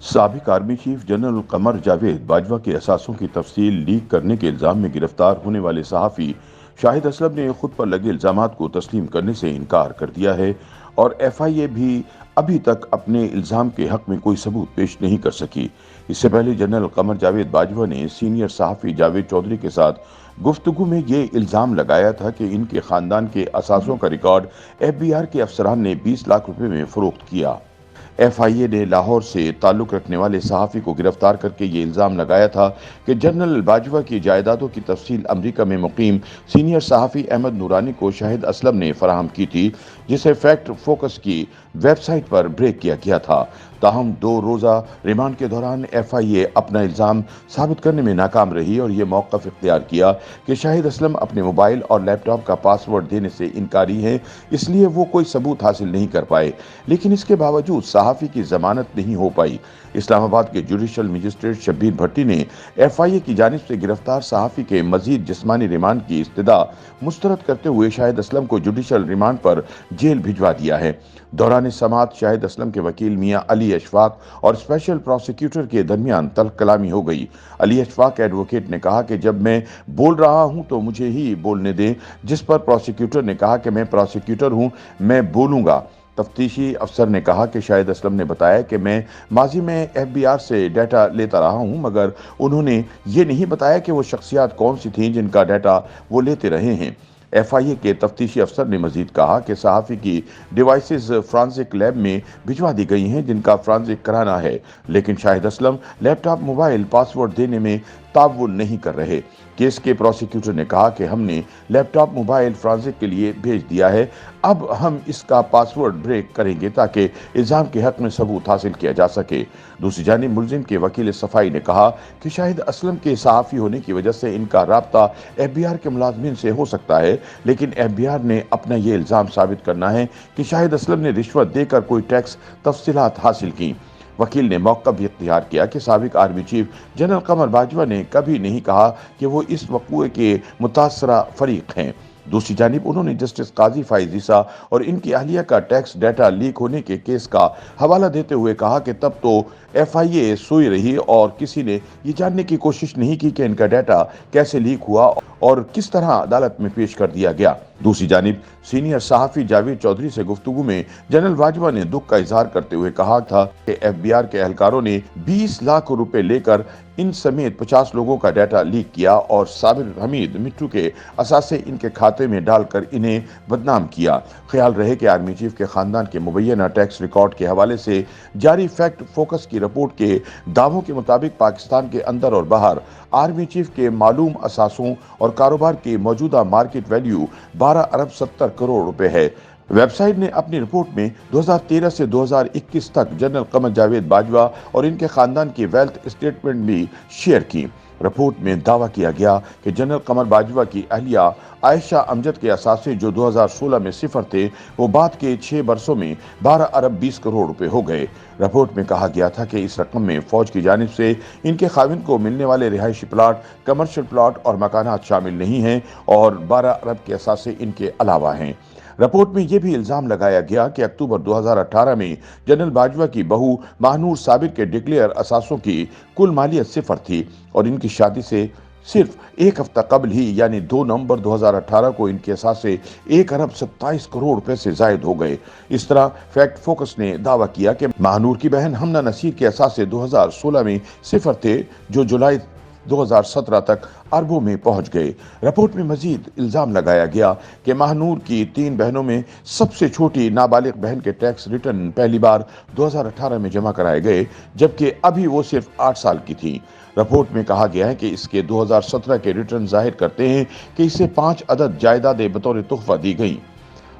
سابق army chief general Qamar Javed Bajwa کے اثاثوں کی تفصیل لیک کرنے کے الزام میں گرفتار ہونے والے صحافی شاہد اسلم نے خود پر لگے الزامات کو تسلیم کرنے سے انکار کر دیا ہے اور ایف آئی اے بھی ابھی تک اپنے الزام کے حق میں کوئی ثبوت پیش نہیں کر سکی۔ اس سے پہلے جنرل قمر جاوید باجوہ نے سینئر صحافی جاوید چودھری کے ساتھ گفتگو میں یہ الزام لگایا تھا کہ ان کے خاندان کے اثاثوں کا ریکارڈ ایف بی آر کے افسران نے 20 لاکھ روپے میں فروخت کیا۔ ایف آئی اے نے لاہور سے تعلق رکھنے والے صحافی کو گرفتار کر کے یہ الزام لگایا تھا کہ جنرل باجوہ کی جائیدادوں کی تفصیل امریکہ میں مقیم سینئر صحافی احمد نورانی کو شاہد اسلم نے فراہم کی تھی، جسے فیکٹ فوکس کی ویب سائٹ پر بریک کیا گیا تھا۔ تاہم 2 روزہ ریمانڈ کے دوران ایف آئی اے اپنا الزام ثابت کرنے میں ناکام رہی اور یہ موقف اختیار کیا کہ شاہد اسلم اپنے موبائل اور لیپ ٹاپ کا پاس ورڈ دینے سے انکاری ہیں، اس لیے وہ کوئی ثبوت حاصل نہیں کر پائے، لیکن اس کے باوجود صحافی کی ضمانت نہیں ہو پائی۔ اسلام آباد کے جوڈیشل مجسٹریٹ شبیر بھٹی نے ایف آئی اے کی جانب سے گرفتار صحافی کے مزید جسمانی ریمانڈ کی استدعا مسترد کرتے ہوئے شاہد اسلم کو جوڈیشل ریمانڈ پر جیل بھجوا دیا ہے۔ دوران سماعت شاہد اسلم کے وکیل میاں علی اشفاق اور اسپیشل پروسیکیوٹر کے درمیان تلخ کلامی ہو گئی۔ علی اشفاق ایڈوکیٹ نے کہا کہ جب میں بول رہا ہوں تو مجھے ہی بولنے دیں، جس پر پروسیکیوٹر نے کہا کہ میں پروسیکیوٹر ہوں، میں بولوں گا۔ تفتیشی افسر نے کہا کہ شاہد اسلم نے بتایا کہ میں ماضی میں ایف بی آر سے ڈیٹا لیتا رہا ہوں، مگر انہوں نے یہ نہیں بتایا کہ وہ شخصیات کون سی تھیں جن کا ڈیٹا وہ لیتے رہے ہیں۔ ایف آئی اے کے تفتیشی افسر نے مزید کہا کہ صحافی کی ڈیوائسز فرانسک لیب میں بھجوا دی گئی ہیں جن کا فرانسک کرانا ہے، لیکن شاہد اسلم لیپ ٹاپ موبائل پاس ورڈ دینے میں تعاون نہیں کر رہے۔ کیس کے پروسیکیوٹر نے کہا کہ ہم نے لیپ ٹاپ موبائل فرانسک کے لیے بھیج دیا ہے، اب ہم اس کا پاس ورڈ بریک کریں گے تاکہ الزام کے حق میں ثبوت حاصل کیا جا سکے۔ دوسری جانب ملزم کے وکیل صفائی نے کہا کہ شاہد اسلم کے صحافی ہونے کی وجہ سے ان کا رابطہ ایف بی آر کے ملازمین سے ہو سکتا ہے، لیکن ایف بی آر نے اپنا یہ الزام ثابت کرنا ہے کہ شاہد اسلم نے رشوت دے کر کوئی ٹیکس تفصیلات حاصل کی۔ وکیل نے موقع بھی اختیار کیا کہ سابق army chief general Qamar Bajwa نے کبھی نہیں کہا کہ وہ اس وقوعے کے متاثرہ فریق ہیں۔ دوسری جانب انہوں نے جسٹس قاضی فائز عیسیٰ اور ان کی اہلیہ کا ٹیکس ڈیٹا لیک ہونے کے کیس کا حوالہ دیتے ہوئے کہا کہ تب تو ایف آئی اے سوئی رہی اور کسی نے یہ جاننے کی کوشش نہیں کی کہ ان کا ڈیٹا کیسے لیک ہوا اور کس طرح عدالت میں پیش کر دیا گیا۔ دوسری جانب سینئر صحافی جاوید چودھری سے گفتگو میں جنرل باجوہ نے دکھ کا اظہار کرتے ہوئے کہا تھا کہ ایف بی آر کے اہلکاروں نے 20 لاکھ روپے لے کر ان سمیت 50 لوگوں کا ڈیٹا لیک کیا اور صابر حمید مٹھو کے اثاثے ان کے کھاتے میں ڈال کر انہیں بدنام کیا۔ خیال رہے کہ آرمی چیف کے خاندان کے مبینہ ٹیکس ریکارڈ کے حوالے سے جاری فیکٹ فوکس کی رپورٹ کے دعووں کے مطابق پاکستان کے اندر اور باہر آرمی چیف کے معلوم اثاثوں اور کاروبار کی موجودہ مارکیٹ ویلیو 12 ارب 70 کروڑ روپے ہے۔ ویب سائٹ نے اپنی رپورٹ میں 2013 سے 2021 تک جنرل قمر جاوید باجوہ اور ان کے خاندان کی ویلتھ اسٹیٹمنٹ بھی شیئر کی۔ رپورٹ میں دعویٰ کیا گیا کہ جنرل قمر باجوہ کی اہلیہ عائشہ امجد کے اثاثے جو 2016 میں صفر تھے وہ بعد کے 6 برسوں میں 12 ارب 20 کروڑ روپے ہو گئے۔ رپورٹ میں کہا گیا تھا کہ اس رقم میں فوج کی جانب سے ان کے خاوند کو ملنے والے رہائشی پلاٹ، کمرشل پلاٹ اور مکانات شامل نہیں ہیں اور 12 ارب کے اثاثے ان کے علاوہ ہیں۔ رپورٹ میں یہ بھی الزام لگایا گیا کہ اکتوبر 2018 میں جنرل باجوہ کی بہو ماہنور صابر کے ڈکلیئر اثاثوں کی کل مالیت صفر تھی اور ان کی شادی سے صرف 1 ہفتہ قبل ہی یعنی 2 نومبر 2018 کو ان کے اثاثے 1 ارب 27 کروڑ روپے سے زائد ہو گئے۔ اس طرح فیکٹ فوکس نے دعویٰ کیا کہ ماہنور کی بہن ہمنہ نصیر کے اثاثے 2016 میں صفر تھے جو جولائی 2017 تک اربوں میں پہنچ گئے۔ رپورٹ میں مزید الزام لگایا گیا کہ ماہنور کی 3 بہنوں میں سب سے چھوٹی نابالغ بہن کے ٹیکس ریٹرن پہلی بار 2018 میں جمع کرائے گئے جبکہ ابھی وہ صرف 8 سال کی تھی۔ رپورٹ میں کہا گیا ہے کہ اس کے 2017 کے ریٹرن ظاہر کرتے ہیں کہ اسے 5 عدد جائیدادیں بطور تحفہ دی گئیں۔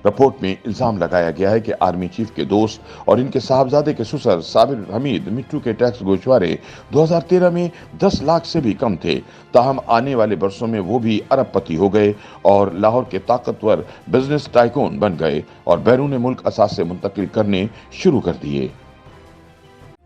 رپورٹ میں الزام لگایا گیا ہے کہ آرمی چیف کے دوست اور ان کے صاحبزادے کے سسر صابر حمید مٹھو کے ٹیکس گوشوارے 2013 میں 10 لاکھ سے بھی کم تھے، تاہم آنے والے برسوں میں وہ بھی ارب پتی ہو گئے اور لاہور کے طاقتور بزنس ٹائکون بن گئے اور بیرون ملک اثاثے منتقل کرنے شروع کر دیے۔